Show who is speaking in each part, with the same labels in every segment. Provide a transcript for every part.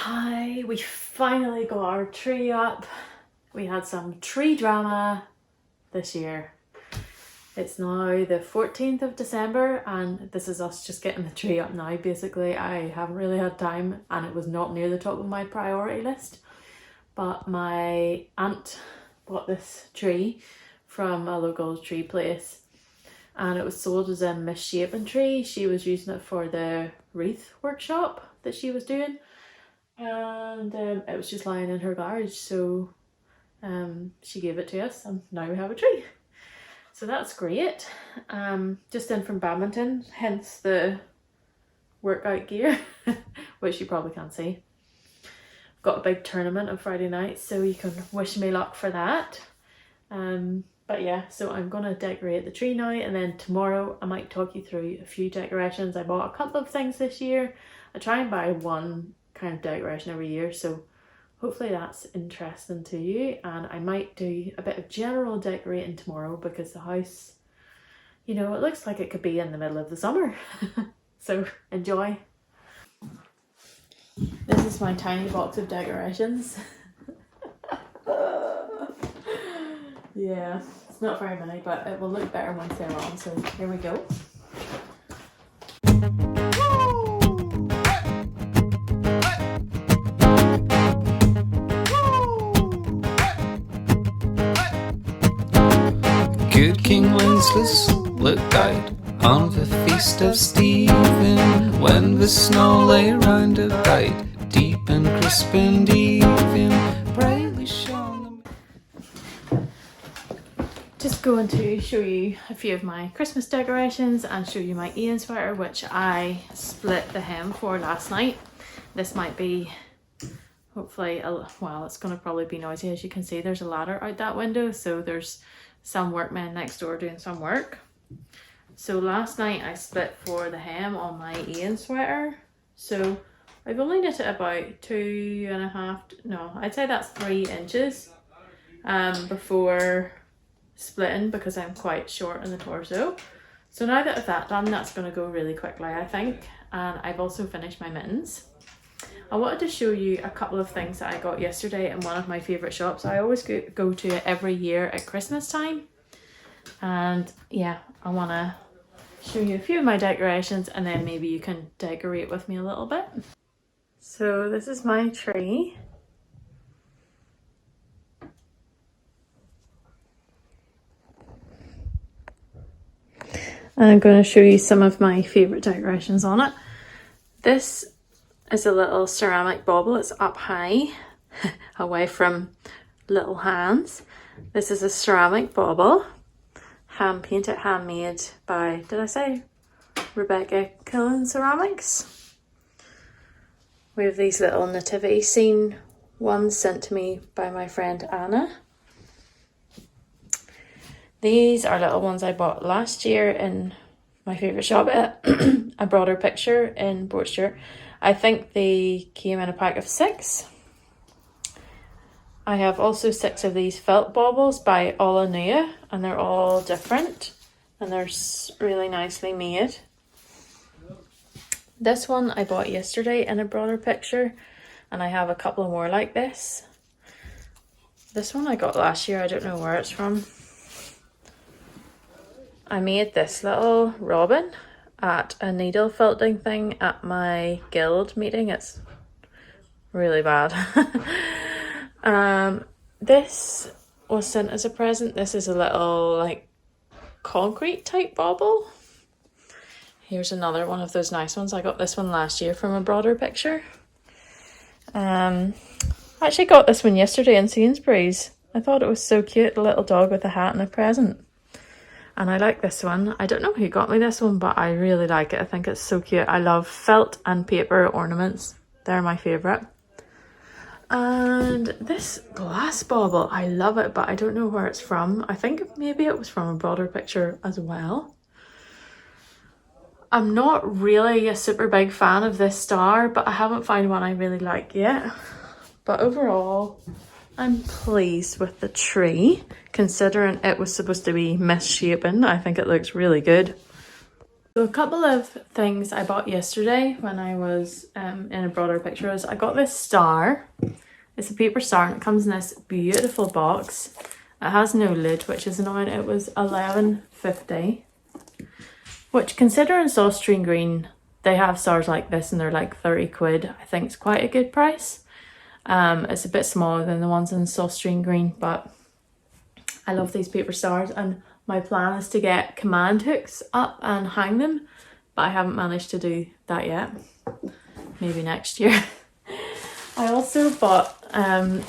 Speaker 1: Hi, we finally got our tree up. We had some tree drama this year. It's now the 14th of December and this is us just getting the tree up now. Basically, I haven't really had time and it was not near the top of my priority list. But my aunt bought this tree from a local tree place and it was sold as a misshapen tree. She was using it for the wreath workshop that she was doing. And it was just lying in her garage, so she gave it to us and now we have a tree. So that's great. Just in from badminton, hence the workout gear, which you probably can't see. Got a big tournament on Friday night, so you can wish me luck for that. But yeah, so I'm gonna decorate the tree now, and then tomorrow I might talk you through a few decorations. I bought a couple of things this year. I try and buy one kind of decoration every year, so hopefully that's interesting to you. And I might do a bit of general decorating tomorrow because the house, you know, it looks like it could be in the middle of the summer. So enjoy. This is my tiny box of decorations. Yeah, it's not very many, but it will look better once they're on, so here we go.
Speaker 2: Good King Wenceslas looked out on the feast of Stephen, when the snow lay round about, deep and crisp and even, brightly shone.
Speaker 1: Just going to show you a few of my Christmas decorations and show you my Ian sweater, which I split the hem for last night. This might be, hopefully, well, it's going to probably be noisy. As you can see, there's a ladder out that window, so there's some workmen next door doing some work. So last night I split for the hem on my Ian sweater. So I've only knit it about 2.5, no, I'd say that's 3 inches before splitting, because I'm quite short in the torso. So now that I've that done, that's going to go really quickly, I think. And I've also finished my mittens. I wanted to show you a couple of things that I got yesterday in one of my favourite shops. I always go to it every year at Christmas time. And yeah, I want to show you a few of my decorations and then maybe you can decorate with me a little bit. So this is my tree. And I'm going to show you some of my favourite decorations on it. This is a little ceramic bauble. It's up high, away from little hands. This is a ceramic bauble, hand painted, handmade by, did I say, Rebecca Killen Ceramics. We have these little nativity scene ones sent to me by my friend Anna. These are little ones I bought last year in my favourite shop. I brought her picture in Portstewart. I think they came in a pack of 6. I have also 6 of these felt baubles by Olanua, and they're all different and they're really nicely made. This one I bought yesterday in a broader picture, and I have a couple more like this. This one I got last year, I don't know where it's from. I made this little robin at a needle felting thing at my guild meeting. It's really bad. This was sent as a present. This is a little like concrete type bauble. Here's another one of those nice ones. I got this one last year from a broader picture. I actually got this one yesterday in Sainsbury's. I thought it was so cute, a little dog with a hat and a present. And I like this one. I don't know who got me this one, but I really like it. I think it's so cute. I love felt and paper ornaments. They're my favourite. And this glass bauble, I love it, but I don't know where it's from. I think maybe it was from a broader picture as well. I'm not really a super big fan of this star, but I haven't found one I really like yet. But overall, I'm pleased with the tree, considering it was supposed to be misshapen. I think it looks really good. So a couple of things I bought yesterday when I was in a broader picture is I got this star. It's a paper star and it comes in this beautiful box. It has no lid, which is annoying. It was $11.50, which considering Austrian green, they have stars like this and they're like 30 quid. I think it's quite a good price. It's a bit smaller than the ones in Austrian green, but I love these paper stars and my plan is to get command hooks up and hang them, but I haven't managed to do that yet. Maybe next year. I also bought a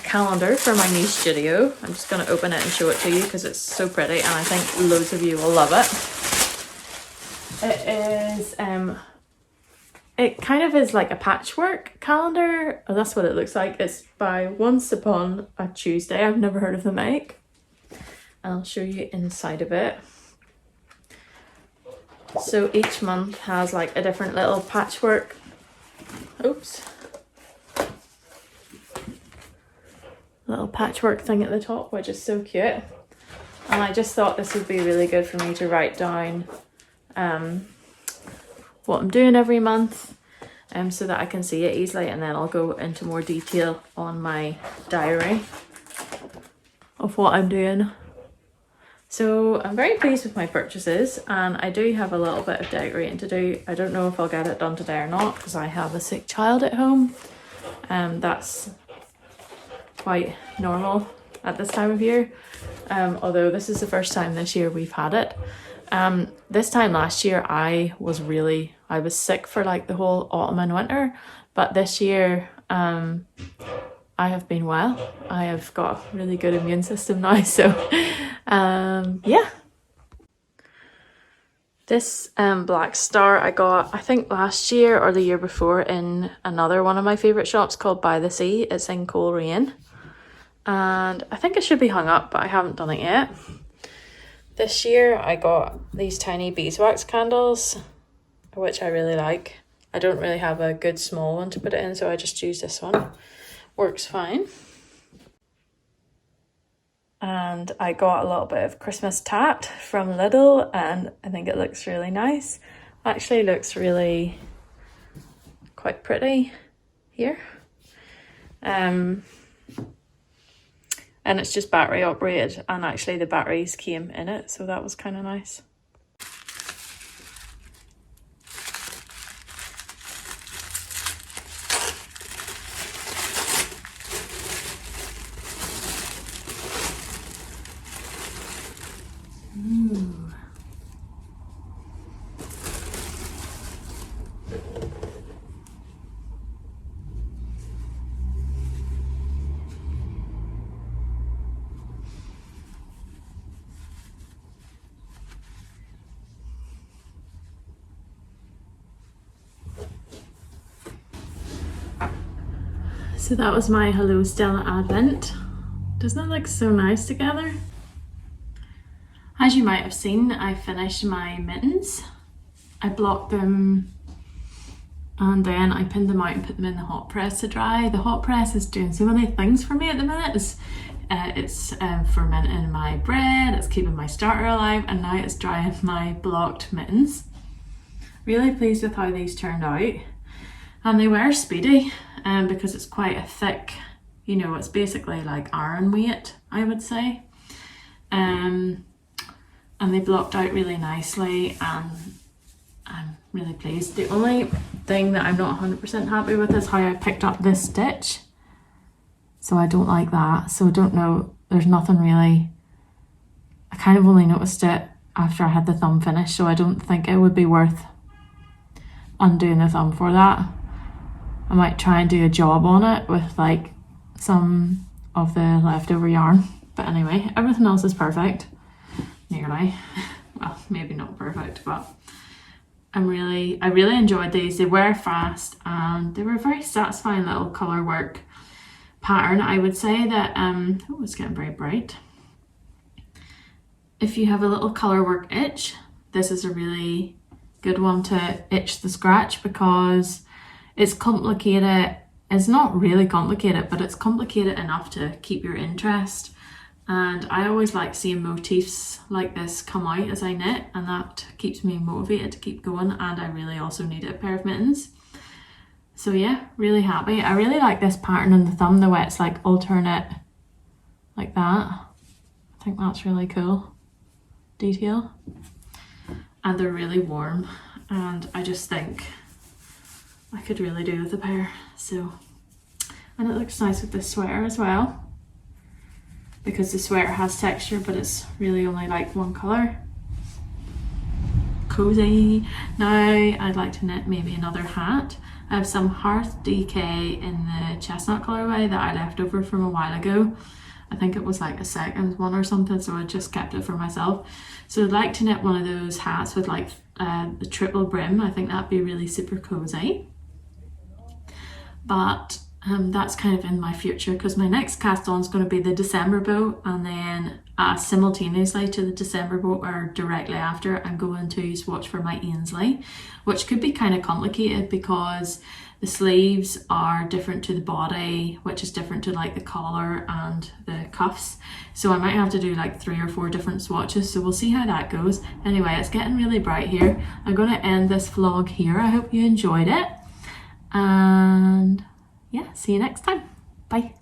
Speaker 1: calendar for my new studio. I'm just going to open it and show it to you because it's so pretty and I think loads of you will love it. It is, it kind of is like a patchwork calendar. Oh, that's what it looks like. It's by Once Upon a Tuesday. I've never heard of the make. I'll show you inside of it. So each month has like a different little patchwork. Oops. Little patchwork thing at the top, which is so cute. And I just thought this would be really good for me to write down what I'm doing every month, so that I can see it easily, and then I'll go into more detail on my diary of what I'm doing. So I'm very pleased with my purchases and I do have a little bit of decorating to do. I don't know if I'll get it done today or not because I have a sick child at home. That's quite normal at this time of year. Although this is the first time this year we've had it. This time last year I was sick for like the whole autumn and winter, but this year I have been well. I have got a really good immune system now, so yeah. This black star I got I think last year or the year before in another one of my favourite shops called By the Sea. It's in Coleraine and I think it should be hung up, but I haven't done it yet. This year I got these tiny beeswax candles, which I really like. I don't really have a good small one to put it in, so I just use this one. Works fine. And I got a little bit of Christmas tat from Lidl and I think it looks really nice. Actually looks really quite pretty here. And it's just battery operated and actually the batteries came in it, so that was kind of nice. So that was my Hello Stella Advent. Doesn't it look so nice together? As you might have seen, I finished my mittens. I blocked them and then I pinned them out and put them in the hot press to dry. The hot press is doing so many things for me at the minute. It's fermenting my bread, it's keeping my starter alive, and now it's drying my blocked mittens. Really pleased with how these turned out. And they were speedy because it's quite a thick, you know, it's basically like iron weight, I would say. And they blocked out really nicely and I'm really pleased. The only thing that I'm not 100% happy with is how I picked up this stitch. So I don't like that. So I don't know, there's nothing really, I kind of only noticed it after I had the thumb finished, so I don't think it would be worth undoing the thumb for that. I might try and do a job on it with like some of the leftover yarn. But anyway, everything else is perfect. Nearly. Well, maybe not perfect, but I really enjoyed these. They were fast and they were a very satisfying little colour work pattern. I would say that, oh, it's getting very bright. If you have a little colour work itch, this is a really good one to itch the scratch because it's complicated. It's not really complicated, but it's complicated enough to keep your interest. And I always like seeing motifs like this come out as I knit, and that keeps me motivated to keep going, and I really also need a pair of mittens. So yeah, really happy. I really like this pattern on the thumb, the way it's like alternate like that. I think that's really cool detail. And they're really warm, and I just think I could really do with a pair. So, and it looks nice with this sweater as well, because the sweater has texture but it's really only like one colour. Cozy. Now I'd like to knit maybe another hat. I have some Hearth DK in the chestnut colourway that I left over from a while ago. I think it was like a second one or something, so I just kept it for myself. So I'd like to knit one of those hats with like the triple brim. I think that'd be really super cozy. But that's kind of in my future, because my next cast on is going to be the December boat, and then simultaneously to the December boat or directly after, I'm going to swatch for my Ainsley, which could be kind of complicated because the sleeves are different to the body, which is different to like the collar and the cuffs. So I might have to do like 3 or 4 different swatches, so we'll see how that goes. Anyway, it's getting really bright here. I'm going to end this vlog here. I hope you enjoyed it. And yeah, see you next time. Bye.